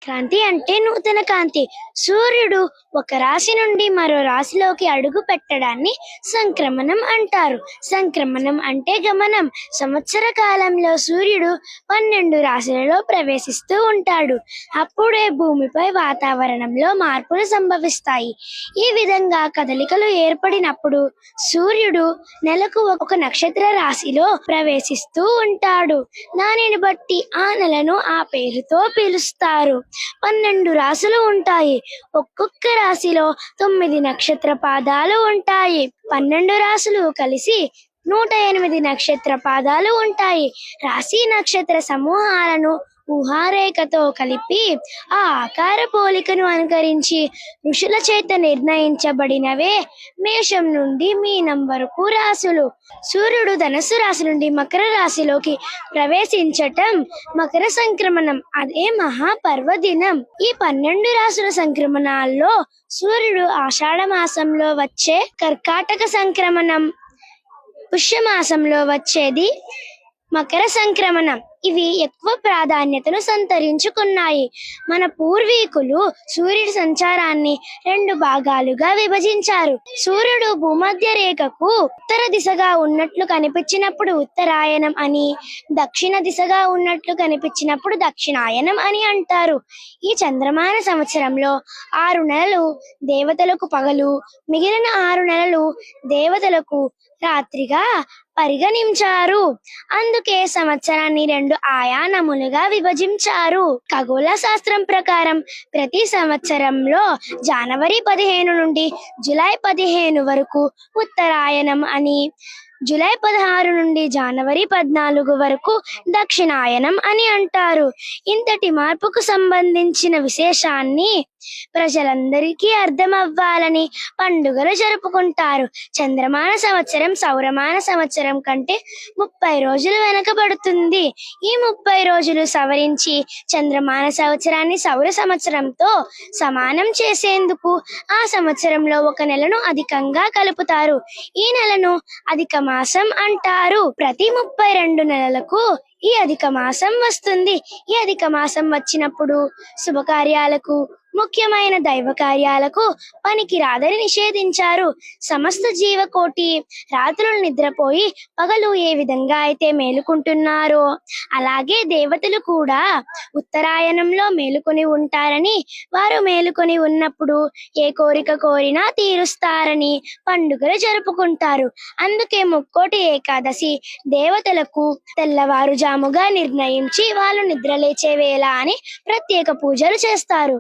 క్రాంతి అంటే నూతన కాంతి. సూర్యుడు ఒక రాశి నుండి మరో రాశిలోకి అడుగు పెట్టడాన్ని సంక్రమణం అంటారు. సంక్రమణం అంటే గమనం. సంవత్సర కాలంలో సూర్యుడు 12 రాశులలో ప్రవేశిస్తూ ఉంటాడు. అప్పుడే భూమిపై వాతావరణంలో మార్పులు సంభవిస్తాయి. ఈ విధంగా కదలికలు ఏర్పడినప్పుడు సూర్యుడు నెలకు ఒక నక్షత్ర రాశిలో ప్రవేశిస్తూ ఉంటాడు. దానిని బట్టి ఆ నెలను ఆ పేరుతో పిలుస్తారు. 12 రాశులు ఉంటాయి. ఒక్కొక్క రాశిలో 9 నక్షత్ర పాదాలు ఉంటాయి. 12 రాశులు కలిసి 108 నక్షత్ర పాదాలు ఉంటాయి. రాశి నక్షత్ర సమూహాలను ఊహారేఖతో కలిపి ఆ ఆకార పోలికను అనుకరించి ఋషుల చేత నిర్ణయించబడినవే మేషం నుండి మీనం వరకు రాశులు. సూర్యుడు ధనుస్సు రాశి నుండి మకర రాశిలోకి ప్రవేశించటం మకర సంక్రమణం. అదే మహాపర్వదినం. ఈ 12 రాశుల సంక్రమణాల్లో సూర్యుడు ఆషాఢ మాసంలో వచ్చే కర్కాటక సంక్రమణం, పుష్యమాసంలో వచ్చేది మకర సంక్రమణం. ఇవి ఎక్కువ ప్రాధాన్యతను సంతరించుకున్నాయి. మన పూర్వీకులు సూర్యుడి సంచారాన్ని 2 భాగాలుగా విభజించారు. సూర్యుడు భూమధ్య రేఖకు ఉత్తర దిశగా ఉన్నట్లు కనిపించినప్పుడు ఉత్తరాయణం అని, దక్షిణ దిశగా ఉన్నట్లు కనిపించినప్పుడు దక్షిణాయనం అని అంటారు. ఈ చంద్రమాన సంవత్సరంలో 6 నెలలు దేవతలకు పగలు, మిగిలిన 6 నెలలు దేవతలకు రాత్రిగా పరిగణించారు. అందుకే సంవత్సరాన్ని 2 ఆయానములుగా విభజించారు. ఖగోళ శాస్త్రం ప్రకారం ప్రతి సంవత్సరంలో జనవరి 15 నుండి జూలై 15 వరకు ఉత్తరాయణం అని, జూలై 16 నుండి జనవరి 14 వరకు దక్షిణాయనం అని అంటారు. ఇంతటి మార్పుకు సంబంధించిన విశేషాన్ని ప్రజలందరికీ అర్థమవ్వాలని పండుగలు జరుపుకుంటారు. చంద్రమాన సంవత్సరం సౌరమాన సంవత్సరం కంటే 30 రోజులు వెనకబడుతుంది. ఈ 30 రోజులు సవరించి చంద్రమాన సంవత్సరాన్ని సౌర సంవత్సరంతో సమానం చేసేందుకు ఆ సంవత్సరంలో ఒక నెలను అధికంగా కలుపుతారు. ఈ నెలను అధిక మాసం అంటారు. ప్రతి 32 నెలలకు ఈ అధిక మాసం వస్తుంది. ఈ అధిక మాసం వచ్చినప్పుడు శుభకార్యాలకు, ముఖ్యమైన దైవ కార్యాలకు పనికి రాదని నిషేధించారు. సమస్త జీవకోటి రాత్రులు నిద్రపోయి పగలు ఏ విధంగా అయితే మేలుకుంటున్నారో అలాగే దేవతలు కూడా ఉత్తరాయణంలో మేలుకొని ఉంటారని, వారు మేలుకొని ఉన్నప్పుడు ఏ కోరిక కోరినా తీరుస్తారని పండుగలు జరుపుకుంటారు. అందుకే ముక్కోటి ఏకాదశి దేవతలకు తెల్లవారుజాముగా నిర్ణయించి వాళ్ళు నిద్రలేచే వేళ అని ప్రత్యేక పూజలు చేస్తారు.